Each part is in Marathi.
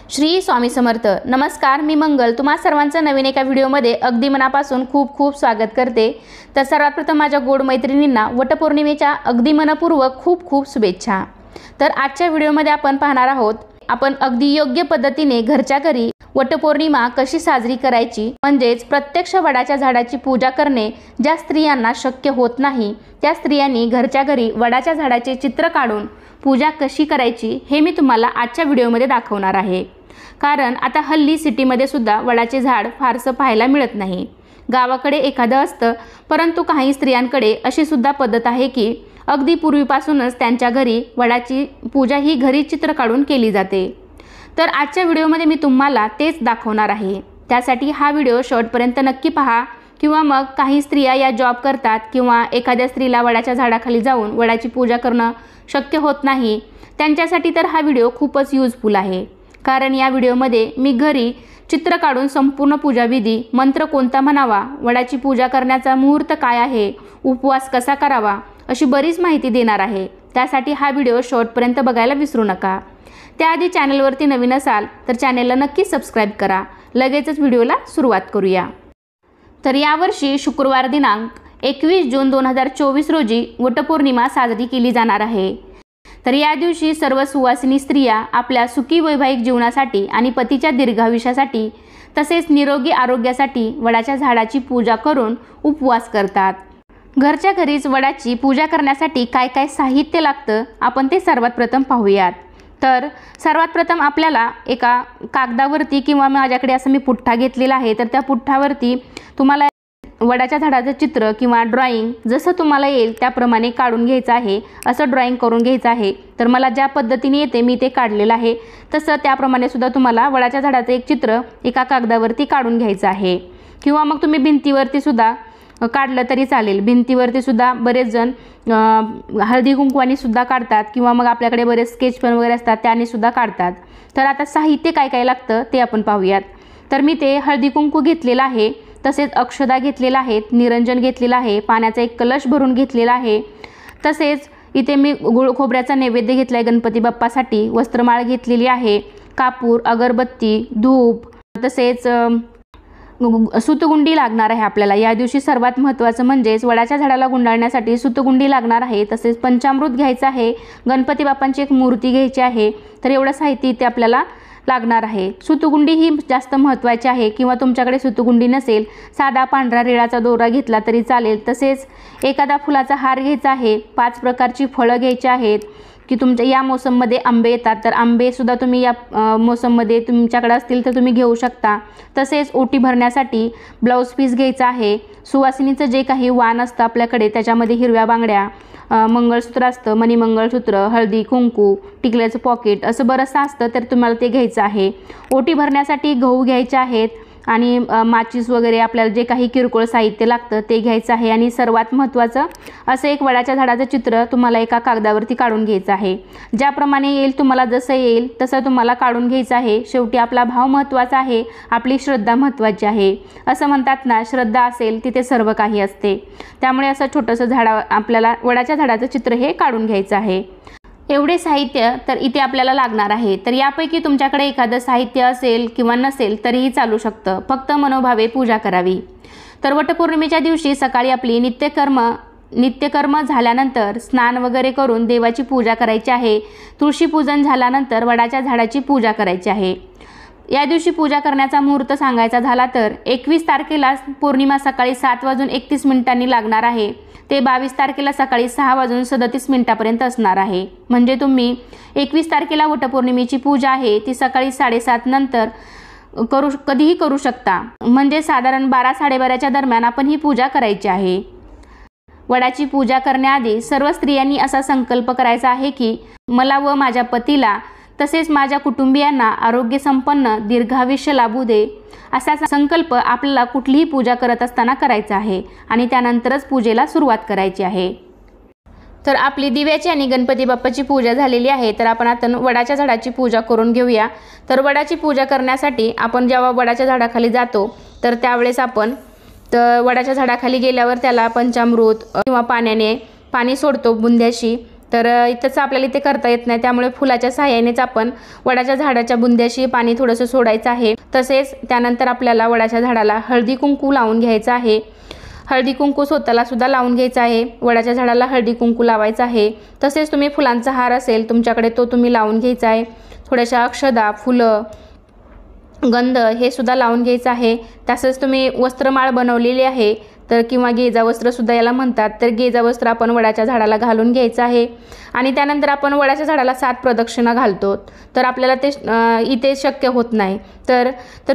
श्री स्वामी समर्थ। नमस्कार, मी मंगल तुम्हा सर्वांचं नवीन एका व्हिडिओमध्ये अगदी मनापासून खूप खूप स्वागत करते। तर सर्वात प्रथम माझ्या गोड मैत्रिणींना वटपौर्णिमेच्या अगदी मनपूर्वक खूप खूप शुभेच्छा। तर आजच्या व्हिडिओमध्ये आपण पाहणार आहोत, आपण अगदी योग्य पद्धतीने घरच्या घरी वटपौर्णिमा कशी साजरी करायची, म्हणजेच प्रत्यक्ष वडाच्या झाडाची पूजा करणे ज्या स्त्रियांना शक्य होत नाही त्या स्त्रियांनी घरच्या घरी वडाच्या झाडाचे चित्र काढून पूजा कशी करायची हे मी तुम्हाला आजच्या व्हिडिओमध्ये दाखवणार आहे। कारण आता हल्ली सिटीमध्ये सुद्धा वडाचे झाड फारसं पाहायला मिळत नाही। गावाकडे एखादं असतं, परंतु काही स्त्रियांकडे अशी सुद्धा पद्धत आहे की अगदी पूर्वीपासूनच त्यांच्या घरी वडाची पूजा ही घरी चित्र काढून केली जाते। तर आजच्या व्हिडिओमध्ये मी तुम्हाला तेच दाखवणार आहे। त्यासाठी हा व्हिडिओ शेवटपर्यंत नक्की पहा। किंवा मग काही स्त्रिया या जॉब करतात किंवा एखाद्या स्त्रीला वडाच्या झाडाखाली जाऊन वडाची पूजा करणं शक्य होत नाही, त्यांच्यासाठी तर हा व्हिडिओ खूपच यूजफुल आहे। कारण या व्हिडिओमध्ये मी घरी चित्र काढून संपूर्ण पूजाविधी, मंत्र कोणता म्हणावा, वडाची पूजा करण्याचा मुहूर्त काय आहे, उपवास कसा करावा, अशी बरीच माहिती देणार आहे। त्यासाठी हा व्हिडिओ शेवटपर्यंत बघायला विसरू नका। त्याआधी चॅनलवरती नवीन असाल तर चॅनलला नक्की सबस्क्राईब करा। लगेचच व्हिडिओला सुरुवात करूया। तर यावर्षी शुक्रवार दिनांक 21 जून 2024 रोजी वटपौर्णिमा साजरी केली जाणार आहे। तर या दिवशी सर्व सुवासिनी स्त्रिया आपल्या सुखी वैवाहिक जीवनासाठी आणि पतीच्या दीर्घायुष्यासाठी तसेच निरोगी आरोग्यासाठी वडाच्या झाडाची पूजा करून उपवास करतात। घरच्या घरीच वडाची पूजा करण्यासाठी काय काय साहित्य लागतं आपण ते सर्वात प्रथम पाहूयात। तर सर्वात प्रथम आपल्याला एका कागदावरती किंवा माझ्याकडे असं मी पुठ्ठा घेतलेला आहे, तर त्या पुठ्ठावरती तुम्हाला वडाच्या झाडाचं चित्र किंवा ड्रॉइंग जसं तुम्हाला येईल त्याप्रमाणे काढून घ्यायचं आहे। असं ड्रॉइंग करून घ्यायचं आहे। तर मला ज्या पद्धतीने येते मी ते काढलेलं आहे, तसं त्याप्रमाणे सुद्धा तुम्हाला वडाच्या झाडाचं एक चित्र एका कागदावरती काढून घ्यायचं आहे। किंवा मग तुम्ही भिंतीवरती सुद्धा काढलं तरी चालेल। भिंतीवरती सुद्धा बरेच जण हळदी कुंकवानी सुद्धा काढतात किंवा मग आपल्याकडे बरेच स्केच पेन वगैरे असतात त्याने सुद्धा काढतात। तर आता साहित्य काय काय लागतं ते आपण पाहूयात। तर मी ते हळदी कुंकू घेतलेलं आहे, तसेच अक्षदा घेतलेला आहे, निरंजन घेतलेला आहे, पाण्याचा एक कलश भरून घेतलेला आहे, तसेच इथे मी गुळ खोबऱ्याचा नैवेद्य घेतला आहे गणपती बाप्पासाठी, वस्त्रमाळ घेतलेली आहे, कापूर, अगरबत्ती, धूप, तसेच सुतगुंडी लागणार आहे आपल्याला। या दिवशी सर्वात महत्त्वाचं म्हणजेच वडाच्या झाडाला गुंडाळण्यासाठी सुतगुंडी लागणार आहे, तसेच पंचामृत घ्यायचं आहे, गणपती बाप्पांची एक मूर्ती घ्यायची आहे। तर एवढं साहित्य इथे आपल्याला लागणार आहे। सुतगुंडी ही जास्त महत्त्वाची आहे, किंवा तुमच्याकडे सुतगुंडी नसेल साधा पांढरा रेळाचा दोरा घेतला तरी चालेल। तसेच एखादा फुलाचा हार घ्यायचा आहे, 5 प्रकारची फळं घ्यायची आहेत की तुमच्या या मोसममध्ये आंबे येतात, तर आंबे सुद्धा तुम्ही या मोसममध्ये तुमच्याकडे असतील तर तुम्ही घेऊ शकता। तसेच ओटी भरण्यासाठी ब्लाऊज पीस घ्यायचा आहे, सुवासिनीचं जे काही वाण असतं आपल्याकडे त्याच्यामध्ये हिरव्या बांगड्या, मंगळसूत्र असतं, मणी मंगळसूत्र, हळदी कुंकू, टिकल्याचं पॉकेट असं बरंचसं असतं, तर तुम्हाला ते घ्यायचं आहे। ओटी भरण्यासाठी गहू घ्यायचे आहेत आणि माचीस वगैरे आपल्याला जे काही किरकोळ साहित्य लागतं ते घ्यायचं आहे। आणि सर्वात महत्त्वाचं असं एक वडाच्या झाडाचं चित्र तुम्हाला एका कागदावरती काढून घ्यायचं आहे। ज्याप्रमाणे येईल तुम्हाला जसं येईल तसं तुम्हाला काढून घ्यायचं आहे। शेवटी आपला भाव महत्त्वाचा आहे, आपली श्रद्धा महत्त्वाची आहे। असं म्हणतात ना, श्रद्धा असेल तिथे सर्व काही असते। त्यामुळे असं छोटंसं आपल्याला वडाच्या झाडाचं चित्र हे काढून घ्यायचं आहे। एवढे साहित्य तर इथे आपल्याला लागणार आहे। तर यापैकी तुमच्याकडे एखादं साहित्य असेल किंवा नसेल तरीही चालू शकतं, फक्त मनोभावे पूजा करावी। तर वटपौर्णिमेच्या दिवशी सकाळी आपली नित्यकर्म झाल्यानंतर स्नान वगैरे करून देवाची पूजा करायची आहे। तुळशी पूजन झाल्यानंतर वडाच्या झाडाची पूजा करायची आहे। या दिवशी पूजा करण्याचा मुहूर्त सांगायचा झाला तर 21 तारखेला पौर्णिमा सकाळी 7:31 लागणार आहे, ते 22 तारखेला सकाळी 6:37 असणार आहे। म्हणजे तुम्ही 21 तारखेला वटपौर्णिमेची पूजा आहे ती सकाळी 7:30 नंतर कधीही करू शकता। म्हणजे साधारण 12-12:30च्या दरम्यान आपण ही पूजा करायची आहे। वडाची पूजा करण्याआधी सर्व स्त्रियांनी असा संकल्प करायचा आहे की मला व माझ्या पतीला तसेच माझ्या कुटुंबियांना आरोग्य संपन्न दीर्घायुष्य लाभू दे, असा संकल्प आपल्याला कुठलीही पूजा करत असताना करायचा आहे आणि त्यानंतरच पूजेला सुरुवात करायची आहे। तर आपली दिव्याची आणि गणपती बाप्पाची पूजा झालेली आहे, तर आपण आता वडाच्या झाडाची पूजा करून घेऊया। तर वडाची पूजा करण्यासाठी आपण जेव्हा वडाच्या झाडाखाली जातो तर त्यावेळेस आपण वडाच्या झाडाखाली गेल्यावर त्याला पंचामृत किंवा पाणी सोडतो बुंद्याशी। तर तसं आपल्याला इथे करता येत नाही, त्यामुळे फुलाच्या सहाय्यानेच आपण वडाच्या झाडाच्या बुंद्याशी पाणी थोडंसं सोडायचं आहे। तसेच त्यानंतर आपल्याला वडाच्या झाडाला हळदी कुंकू लावून घ्यायचं आहे। हळदी कुंकू स्वतःला सुद्धा लावून घ्यायचा आहे, वडाच्या झाडाला हळदी कुंकू लावायचं आहे। तसेच तुम्ही फुलांचा हार असेल तुमच्याकडे तो तुम्ही लावून घ्यायचा आहे। थोड्याशा अक्षदा, फुलं, गंध हे सुद्धा लावून घ्यायचं आहे। तसंच तुम्ही वस्त्रमाळ बनवलेली आहे तर किंवा गेजा वस्त्र सुद्धा याला म्हणतात, तर गेजा वस्त्र आपण वडाच्या झाडाला घालून घ्यायचं आहे। आणि त्यानंतर आपण वडाच्या झाडाला 7 प्रदक्षिणा घालतो, तर आपल्याला ते इथे शक्य होत नाही, तर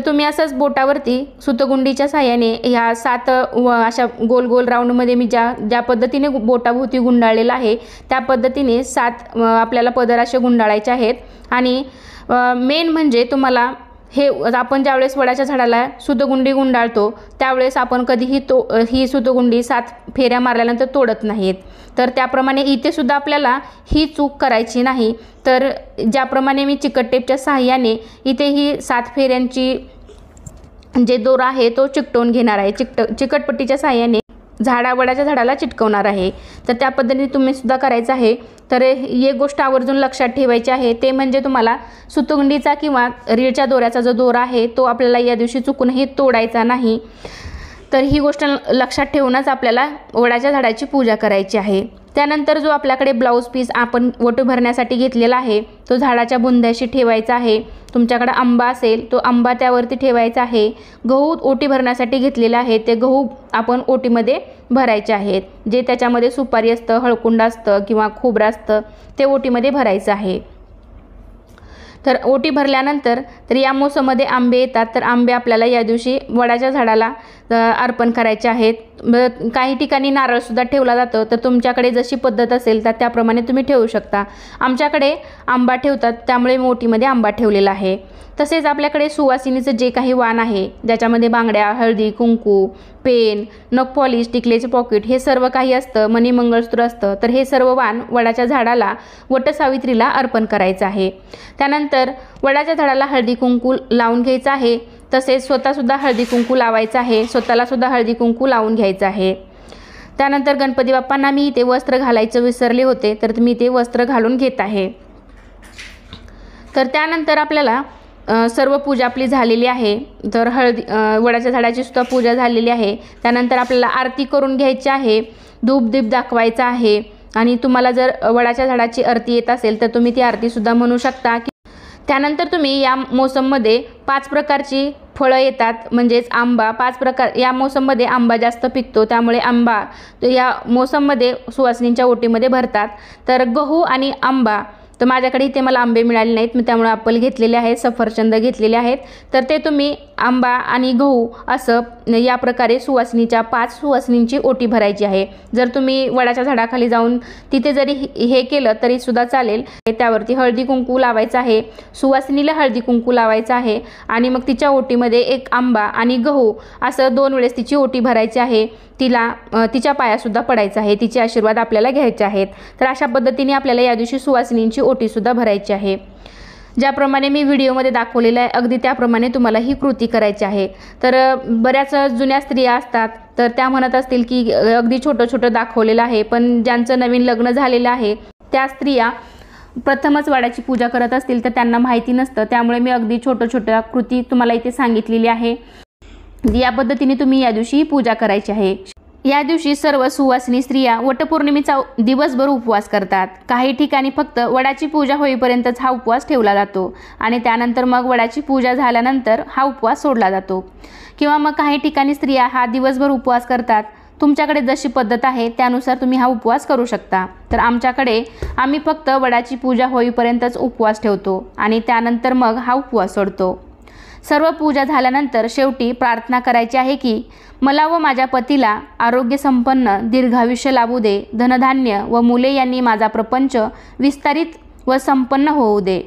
तुम्ही असंच बोटावरती सुतगुंडीच्या साहाय्याने ह्या 7 अशा गोल गोल राऊंडमध्ये मी ज्या पद्धतीने बोटाभोवती गुंडाळलेला आहे त्या पद्धतीने 7 आपल्याला पदर असे गुंडाळायचे आहेत। आणि मेन म्हणजे तुम्हाला हे आपण ज्यावेळेस वडाच्या झाडाला सुतगुंडी गुंडाळतो त्यावेळेस आपण कधीही ही सुतगुंडी 7 फेऱ्या मारल्यानंतर तोडत नाहीत, तर त्याप्रमाणे इथे सुद्धा आपल्याला ही चूक करायची नाही। तर ज्याप्रमाणे मी चिकट टेपच्या सहाय्याने इथे ही 7 फेऱ्यांची जे दोरा आहे तो चिकटवून घेणार आहे, चिकटपट्टीच्या सहाय्याने वडाच्या झाडाला चिटकवणार आहे। तर त्या पद्धतीने तुम्ही सुद्धा करायचं आहे। तर एक गोष्ट आवर्जून लक्षात ठेवायची आहे, ते म्हणजे तुम्हाला सुतगुंडीचा किंवा रीळच्या दोऱ्याचा जो दोरा आहे तो आपल्याला या दिवशी चुकूनही तोडायचा नाही। तर ही गोष्ट लक्षात ठेवूनच आपल्याला वडाच्या झाडाची पूजा करायची आहे। त्यानंतर जो आपल्याकडे ब्लाऊज पीस आपण ओटी भरण्यासाठी घेतलेला आहे तो झाडाच्या बुंद्याशी ठेवायचा आहे। तुमच्याकडे आंबा असेल तो आंबा त्यावरती ठेवायचा आहे। गहू ओटी भरण्यासाठी घेतलेला आहे ते गहू आपण ओटीमध्ये भरायचे आहेत। जे त्याच्यामध्ये सुपारी असतं, हळकुंड असतं किंवा खोबरं असतं ते ओटीमध्ये भरायचं आहे। तर ओटी भरल्यानंतर तर या मोसममध्ये आंबे येतात, तर आंबे आपल्याला या दिवशी वडाच्या झाडाला अर्पण करायचे आहेत। काही ठिकाणी नारळसुद्धा ठेवला जातो, तर तुमच्याकडे जशी पद्धत असेल तर त्याप्रमाणे तुम्ही ठेवू शकता। आमच्याकडे आंबा ठेवतात त्यामुळे मी ओटीमध्ये आंबा ठेवलेला आहे। तसेच आपल्याकडे सुवासिनीचं जे काही वाण आहे ज्याच्यामध्ये बांगड्या, हळदी कुंकू, पेन, नख पॉलिश, टिकलेचे पॉकेट हे सर्व काही असतं, मणी मंगळसूत्र असतं, तर हे सर्व वाण वडाच्या झाडाला वटसावित्रीला अर्पण करायचं आहे। त्यानंतर वडाच्या झाडाला हळदी कुंकू लावून घ्यायचं आहे। तसेच स्वतःसुद्धा हळदी कुंकू लावायचं आहे, स्वतःला सुद्धा हळदी कुंकू लावून घ्यायचं आहे। त्यानंतर गणपती बाप्पांना मी इथे वस्त्र घालायचं विसरले होते, तर मी ते वस्त्र घालून घेत आहे। तर त्यानंतर आपल्याला सर्व पूजा आपली झालेली आहे, तर वडाच्या झाडाची सुद्धा पूजा झालेली आहे। त्यानंतर आपल्याला आरती करून घ्यायची आहे, धूप दीप दाखवायचा आहे। आणि तुम्हाला जर वडाच्या झाडाची आरती येत असेल तर तुम्ही ती आरतीसुद्धा म्हणू शकता। त्यानंतर तुम्ही या मोसममध्ये 5 प्रकारची फळं येतात, म्हणजेच आंबा 5 प्रकार, या मोसममध्ये आंबा जास्त पिकतो त्यामुळे आंबा या मोसममध्ये सुवासिनींच्या ओटीमध्ये भरतात। तर गहू आणि आंबा, तर माझ्याकडे इथे मला आंबे मिळाले नाहीत, मी त्यामुळे ॲपल घेतलेले आहेत, सफरचंद घेतलेले आहेत। तर ते तुम्ही आंबा आणि गहू असं या प्रकारे सुवासिनीच्या 5 सुवासिनींची ओटी भरायची आहे। जर तुम्ही वडाच्या झाडाखाली जाऊन तिथे जरी हे केलं तरी सुद्धा चालेल। त्यावरती हळदी कुंकू लावायचं आहे, सुवासिनीला हळदी कुंकू लावायचं आहे आणि मग तिच्या ओटीमध्ये 1 आंबा आणि गहू असं 2 वेळेस तिची ओटी भरायची आहे। तिच्या पायासुद्धा पडायचं आहे, तिचे आशीर्वाद आपल्याला घ्यायचे आहेत। तर अशा पद्धतीने आपल्याला या दिवशी सुवासिनींची ओटीसुद्धा भरायची आहे। ज्याप्रमाणे मी व्हिडिओमध्ये दाखवलेलं आहे अगदी त्याप्रमाणे तुम्हाला ही कृती करायची आहे। तर बऱ्याच जुन्या स्त्रिया असतात तर त्या म्हणत असतील की अगदी छोटं दाखवलेलं आहे, पण ज्यांचं नवीन लग्न झालेलं आहे त्या स्त्रिया प्रथमच वडाची पूजा करत असतील तर त्यांना माहिती नसतं, त्यामुळे मी अगदी छोट्या कृती तुम्हाला इथे सांगितलेली आहे। या पद्धतीने तुम्ही या दिवशी पूजा करायची आहे। या दिवशी सर्व सुवासिनी स्त्रिया वटपौर्णिमेचा दिवसभर उपवास करतात। काही ठिकाणी फक्त वडाची पूजा होईपर्यंतच हा उपवास ठेवला जातो आणि त्यानंतर मग वडाची पूजा झाल्यानंतर हा उपवास सोडला जातो, किंवा मग काही ठिकाणी स्त्रिया हा दिवसभर उपवास करतात। तुमच्याकडे जशी पद्धत आहे त्यानुसार तुम्ही हा उपवास करू शकता। तर आम्ही फक्त वडाची पूजा होईपर्यंतच उपवास ठेवतो आणि त्यानंतर मग हा उपवास सोडतो। सर्व पूजा झाल्यानंतर शेवटी प्रार्थना करायची आहे की मला व माझ्या पतीला आरोग्य संपन्न दीर्घायुष्य लाभू दे, धनधान्य व मुले यांनी माझा प्रपंच विस्तारित व संपन्न होऊ दे।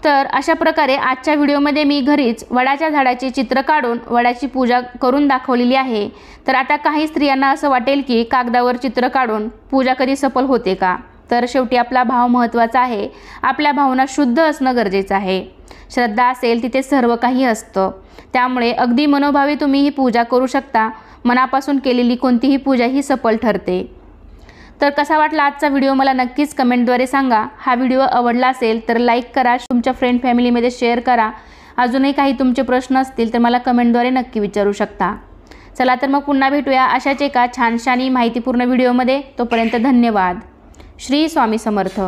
तर अशा प्रकारे आजच्या व्हिडिओमध्ये मी घरीच वडाच्या झाडाचे चित्र काढून वडाची पूजा करून दाखवलेली आहे। तर आता काही स्त्रियांना असं वाटेल की कागदावर चित्र काढून पूजा कधी सफल होते का? तर शेवटी आपला भाव महत्त्वाचा आहे, आपल्या भावना शुद्ध असणं गरजेचं आहे। श्रद्धा असेल तिथे सर्व काही असतं, त्यामुळे अगदी मनोभावे तुम्ही ही पूजा करू शकता। मनापासून केलेली कोणतीही पूजा ही सफल ठरते। तर कसा वाटला आजचा व्हिडिओ मला नक्कीच कमेंटद्वारे सांगा. हा व्हिडिओ आवडला असेल तर लाईक करा, तुमच्या फ्रेंड फॅमिलीमध्ये शेअर करा. अजूनही काही तुमचे प्रश्न असतील तर मला कमेंटद्वारे नक्की विचारू शकता. चला तर मग पुन्हा भेटूया अशाच एका छानशा आणि माहितीपूर्ण व्हिडिओमध्ये. तोपर्यंत धन्यवाद. श्री स्वामी समर्थ.